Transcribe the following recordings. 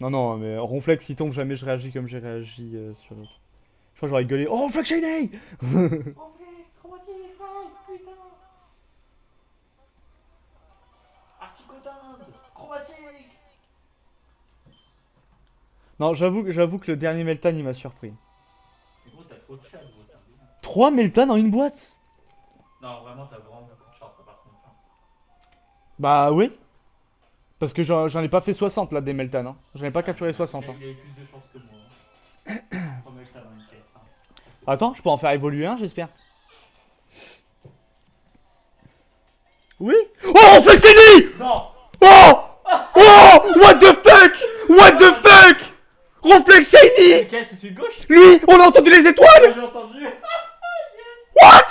Non, non, mais Ronflex, s'il tombe, jamais je réagis comme j'ai réagi sur l'autre. Je crois que j'aurais gueulé. Oh, Ronflex Shiny. Reflex, chromatique, fight, putain. Articodinde, chromatique. Non, j'avoue que le dernier Meltan, il m'a surpris. Mais gros, t'as trop de chat, gros, c'est un délire. 3 Meltan en une boîte. Non, vraiment, t'as vraiment beaucoup de chance, ça, par contre. Hein. Bah oui. Parce que j'en ai pas fait 60 là des Meltan. Hein. J'en ai pas capturé 60. Hein. Il a eu plus de chance que moi. Trois mecs là dans une caisse. Hein. Ça, c'est Attends, je peux en faire évoluer un, j'espère. Oui. Oh, Ronflex Shiny. non. Oh. Oh. What the fuck. What the fuck. Ronflex Shiny. Lequel, c'est celui de gauche? Lui, on a entendu les Ouais, étoiles. j'ai entendu. What.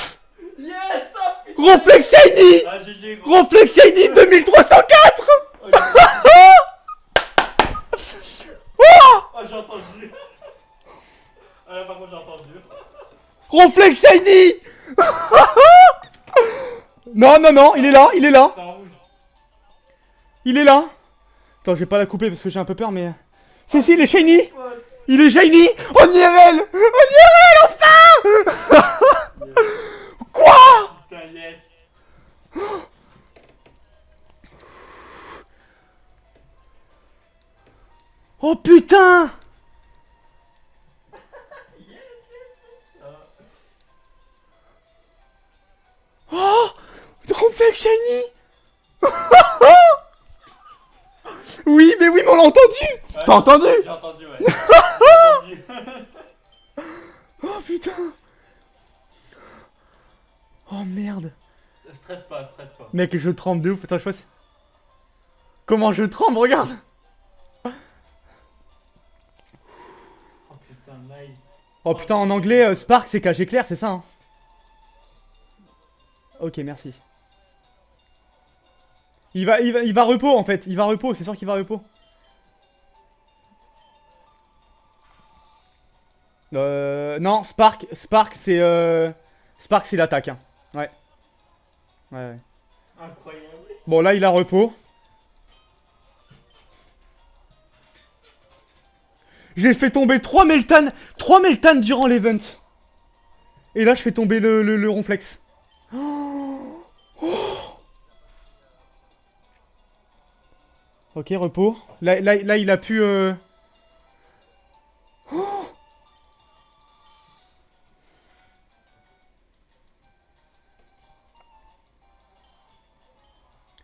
Yes, ah putain. Ronflex Shiny. Ah, GG, gros. Ronflex Shiny 2304. Oh, j'ai Oh. oh, j'ai entendu. Ah là, par contre, j'ai entendu. Ronflex Shiny. Non, non, non, il est là, il est là. C'est en rouge. Il est là. Attends, je vais pas la couper parce que j'ai un peu peur, mais... Si, il est shiny. Pote. Il est shiny. On IRL. On IRL, enfin. Yes. Quoi. Putain, yes. Oh putain. Yes, yes, yes. Ah. Oh, Ronflex shiny. Oui, mais oui, mais on l'a entendu. Ouais, T'as entendu? J'ai entendu, ouais. J'ai entendu. Oh putain. Oh merde. Stresse pas, stresse pas. Mec, je tremble de ouf. Attends, je vois. Comment je tremble, regarde. Oh putain, nice. Oh putain, en anglais, Spark c'est caché clair, c'est ça hein. Ok, merci. Il va repos en fait. Il va repos, c'est sûr qu'il va repos. Non, Spark c'est l'attaque. Hein. Ouais. Ouais, ouais. Incroyable. Bon, là il a repos. J'ai fait tomber 3 Meltan. 3 Meltan durant l'event. Et là je fais tomber le Ronflex. Oh. Oh. Ok, repos. Là il a pu... Oh.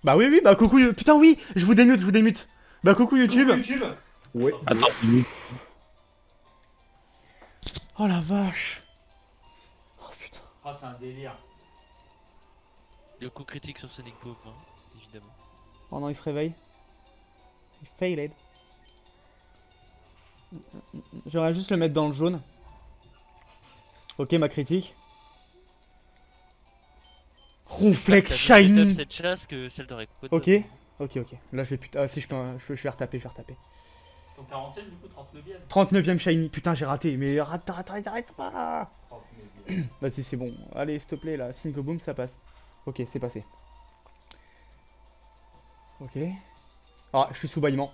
Bah oui, oui, bah coucou... Putain oui, je vous démute, je vous démute. Bah coucou YouTube. Ouais. Attends, Oh la vache. Oh putain. Oh, c'est un délire. le coup critique sur Sonic Boom, hein, évidemment. Oh non, il se réveille. Il failed. J'aimerais juste le mettre dans le jaune. Ok, ma critique. Ronflex J'espère que t'as mieux setup shiny. cette chasse que celle de Rek'Ko. Ok, ok, ok. Là, je vais putain. Ah, si, je vais retaper, je vais retaper. C'est ton 40ème, du coup, 39ème. 39ème shiny. Putain, j'ai raté. Mais arrête pas. 39ème. Vas-y, c'est bon. Allez, s'il te plaît, là. Cinco boom, ça passe. Ok, c'est passé. Ok. Ah, je suis sous bâillement.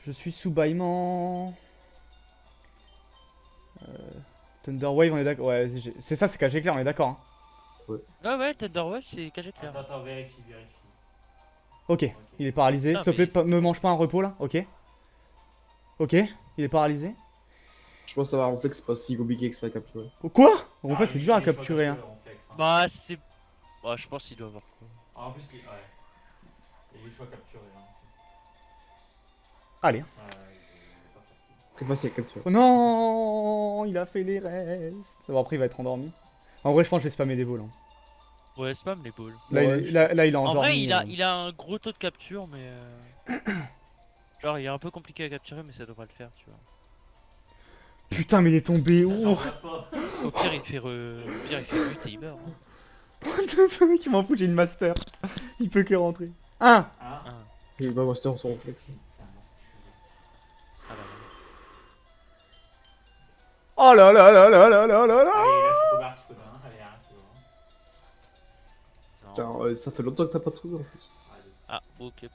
Je suis sous bâillement. Thunder Wave, on est d'accord. Ouais, c'est ça, c'est caché clair, on est d'accord. Hein. Ah ouais, Thunderwolf, c'est caché clair. Attends, attends, vérifie, vérifie. Ok, il est paralysé. Non, S'il te plaît, mais- me mange pas un repos là. Ok. Ok, il est paralysé. Je pense savoir en fait que c'est pas si compliqué que ça à capturer. Oh, quoi? En fait, Ah, c'est il dur à est choix capturer. Hein. Ronflex, hein. Bah, c'est. Bah, je pense qu'il doit avoir quoi. Ah, en plus, ouais. Il est choix capturé. Hein. Allez. Ouais, il est pas facile. Très facile à capturer. Oh non, il a fait les restes. Bon, après, il va être endormi. En vrai, je pense que je vais spammer des balles. Hein. Ouais, spam les balls. Là, Ouais, là, il est En endormi. vrai, il a un gros taux de capture, mais. Genre, il est un peu compliqué à capturer, mais ça devrait le faire, tu vois. Putain, mais il est tombé. Ça, j'en Oh. reviens pas. Au pire, il fait Au pire, il fait but et il meurt. Hein. Le mec, il m'en fout, j'ai une master. Il peut que rentrer. Un. Hein? Ah, Il va master son réflexe. C'est un enculé. ah bah, Oh là là là là là là là là. Allez, là, je suis tombé Articodin. Allez, arrête, tu vois. non. Putain, ça fait longtemps que t'as pas trouvé en plus. Allez. Ah, ok.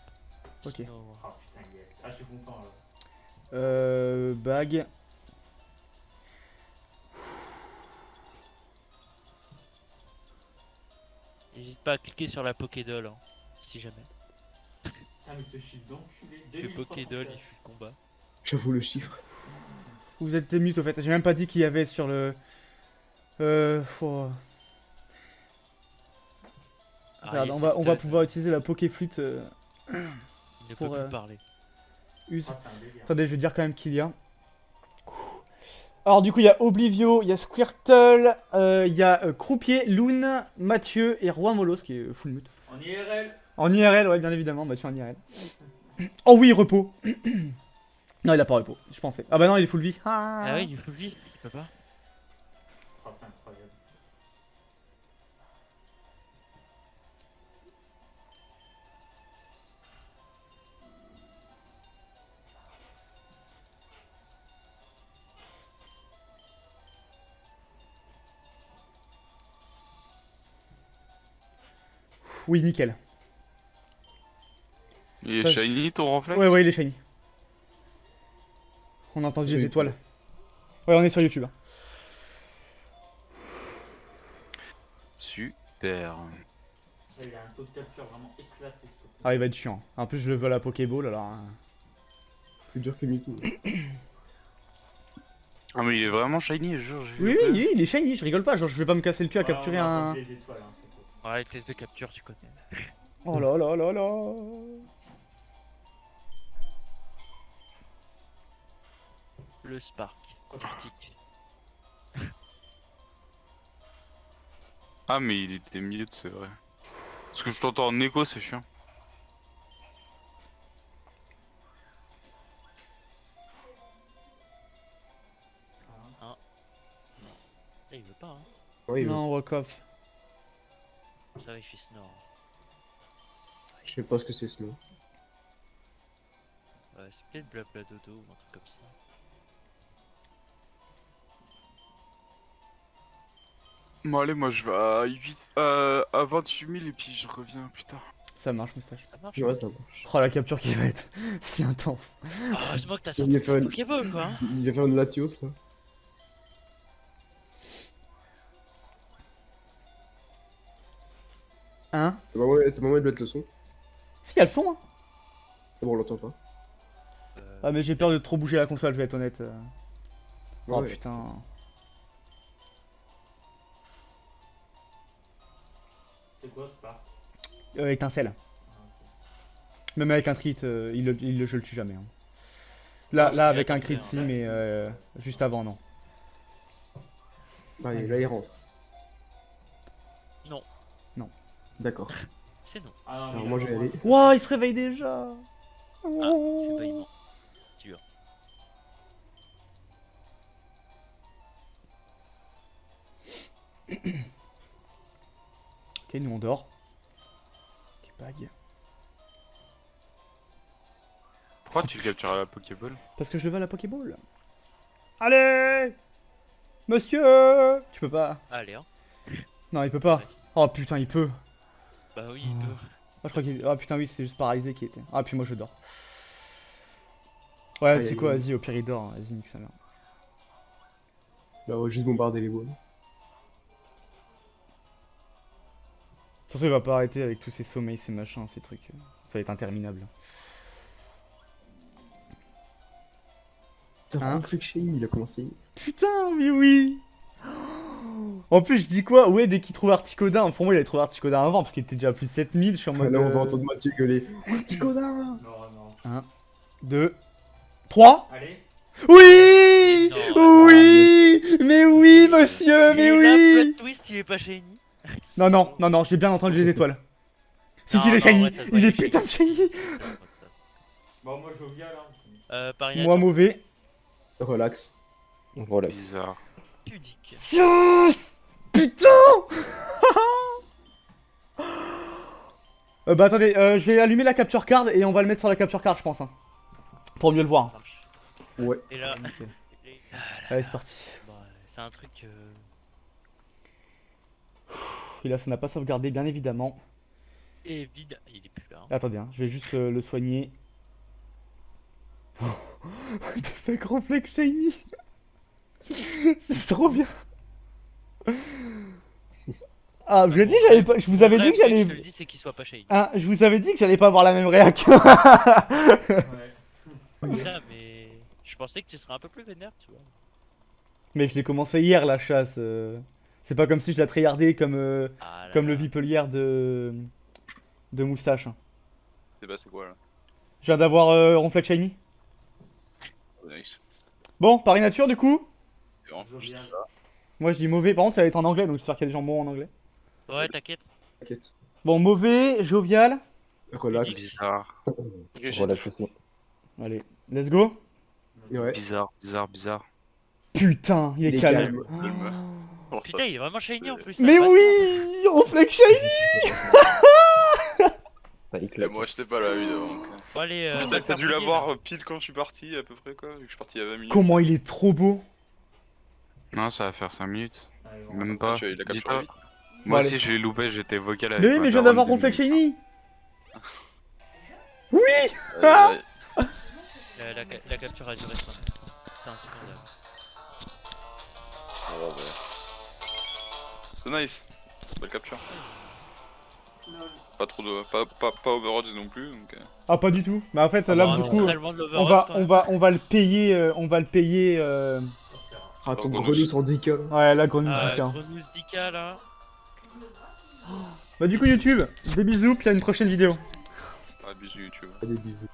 Ok. Sinon, Oh putain, yes. Ah, je suis content là. Bague. n'hésite pas à cliquer sur la Pokédoll, hein, si jamais. Ah, mais ce chiffre d'enculé. Il fait Pokédoll, il fait le combat. J'avoue le chiffre. Vous êtes mute au fait. J'ai même pas dit qu'il y avait sur le. Regarde, on va pouvoir utiliser la Pokéflûte. Il ne pour, peut plus parler. Use. Ah, c'est un délire. Attendez, je vais dire quand même qu'il y a. Alors du coup, il y a Oblivio, il y a Squirtle, il y a Croupier, Loon, Mathieu et Roi Molos qui est full mute. En IRL. En IRL, ouais, bien évidemment, Mathieu en IRL. Oh oui, repos. Non, il a pas repos, je pensais. Ah bah non, il est full vie. Ah oui, il faut lui, il peut pas. Oh, c'est incroyable. Oui, nickel. Il est Ça, shiny ton réflexe? Ouais, ouais, il est shiny. On a entendu Sur les YouTube. étoiles. Ouais, on est sur YouTube. Hein. Super. Il y a un taux de capture vraiment éclaté ce côté. Ah, il va être chiant. En plus, je le veux à la Pokéball alors. Hein. Plus dur que Mewtwo. Ah mais il est vraiment shiny, je jure. j'ai Oui, vu oui, après. oui, il est shiny, je rigole pas. Genre, je vais pas me casser le cul à Ouais, capturer on va un. compter les étoiles, hein, c'est cool. Ouais, les tests de capture, tu connais. Oh là là là là. Le Spark, critique. Ah mais il était mute, c'est vrai. Parce que je t'entends en écho, c'est chiant. Eh, il veut pas, hein. Ouais, Non, walk off. Ça va, il fait snore. je sais pas ce que c'est sinon. Ouais, c'est peut-être blabla dodo ou un truc comme ça. Bon allez, moi je vais à 28 000 et puis je reviens plus tard. Ça marche, moustache. Ça marche. Ouais, ça marche. Oh, la capture qui va être si intense. Ah, heureusement que t'as Il sorti va faire tes une- Pokéball, quoi. Hein. Il va faire une Latios là. Hein? T'as pas moyen de mettre le son? Si, y a le son, hein. C'est bon, on l'entend pas. Ah, mais j'ai peur de trop bouger la console, je vais être honnête. Oh Ouais. putain. C'est quoi Spark? Étincelle. Ah, ok. Même avec un crit, je le tue jamais. Hein. Là, Ah, là si, avec un attends, crit, bien, si, là, mais si. juste avant, non. Allez, là il rentre. Non, D'accord. c'est non. Ah, non, Alors mais moi il je a vais pas aller. le Wouah, il se réveille déjà. Ah, ébaillement. Dur. Ok, nous on dort. Ok, bague. Pourquoi tu captures la Pokéball? Parce que je le veux à la Pokéball. Allez, monsieur. Tu peux pas. Allez, hein. Non, il peut pas. Reste. Oh putain, il peut. Bah oui, il peut. Ah, je crois qu'il. Ah putain, oui, c'est juste paralysé qui était. Ah, puis moi je dors. Ouais, Aïe, c'est aïe, quoi, aïe. vas-y, au pire il dort. Hein. Vas-y, nique sa mère. Bah on va juste bombarder les bois. De toute façon, il va pas arrêter avec tous ces sommeils, ces machins, ces trucs. Ça va être interminable. Putain, Hein Ronflex Shiny, il a commencé. Putain, mais oui. En plus, je dis quoi? Ouais, dès qu'il trouve Articodin, pour moi, il allait trouver Articodin avant, parce qu'il était déjà à plus de 7000. Je suis en mode. Là on va entendre Mathieu gueuler. Oh, petit connard! Non, non. 1, 2, 3. Allez. Oui. Non, Oui. Mais oui, monsieur, mais Et là, oui. plot twist, il est pas shiny. Non, non, non, non, j'ai bien entendu les étoiles. Si, Non, si, il est non, shiny. ouais, ça se voit, Il est shiny. putain de shiny. Si, ça se voit, ça. Bon, moi je jovial, hein. Par Moi, mauvais. Relax. Voilà. Bizarre. pudique. Yes. Putain. Bah attendez, je vais allumer la capture card et on va le mettre sur la capture card, je pense. Hein, pour mieux le voir. Ça marche. Ouais. Et là, Nickel. et- Allez, c'est parti. bah, c'est un truc. Et là, ça n'a pas sauvegardé, bien évidemment. Et vide. Il est plus là. Hein. Attendez, hein, je vais juste le soigner. What the fuck, Reflex Shiny. C'est trop bien. Ah, je vous ai dit que j'allais pas. Je vous avais dit que Je te j'allais. le dis, c'est qu'il soit pas shiny. Hein, je vous avais dit que j'allais pas avoir la même réac. Ouais. Putain, mais je pensais que tu serais un peu plus vénère, tu vois. Mais je l'ai commencé hier la chasse. C'est pas comme si je la tryhardais comme, Ah là comme le là. Vipelière de Moustache. C'est pas, c'est quoi là? Je viens d'avoir Ronflex Shiny. Oh, nice. Bon, Paris Nature du coup. C'est bon, Je juste viens. là. Moi je dis mauvais, par contre ça va être en anglais donc j'espère qu'il y a des gens bons en anglais. Ouais, t'inquiète. T'inquiète. Bon, mauvais, jovial. Relax. Bizarre. Relax aussi. Allez, let's go. Ouais. Bizarre. Putain, il est, Il est calme. calme. Oh, Putain, il est vraiment shiny en plus. Mais ça va. oui, Ronflex Shiny. Bah, il Et claque. moi j'étais pas là évidemment. Donc, Bon, allez, Putain, on va t'as le faire dû plier, l'avoir là. pile quand je suis parti à peu près quoi, vu que je suis parti il y a 20 minutes. Comment il est trop beau. Non, ça va faire 5 minutes. Allez, bon. Même pas. Tu as eu la capture Dis-toi. vite. Moi Bon, aussi, allez. je l'ai loupé, j'étais vocal avec Mais oui, ma mais je viens daronne d'avoir de Ronflex minuit. Shiny. Ah. La capture a duré 5 minutes. C'est un scandale. Oh, ouais. C'est nice. Belle capture. Pas trop de. Pas Overwatch non plus donc. Ah, pas du tout. Mais en fait, là, Ah, du non, coup, totalement de on l'Overwatch, va, quand même. le payer, on va le payer. Ah, ton Grenouille. grenouille sans 10K. Ouais, la grenouille Ah, du cas. Grenouille Dika là. Bah, du coup, YouTube, des bisous, puis à une prochaine vidéo. Ah, bisous YouTube. Allez, bisous.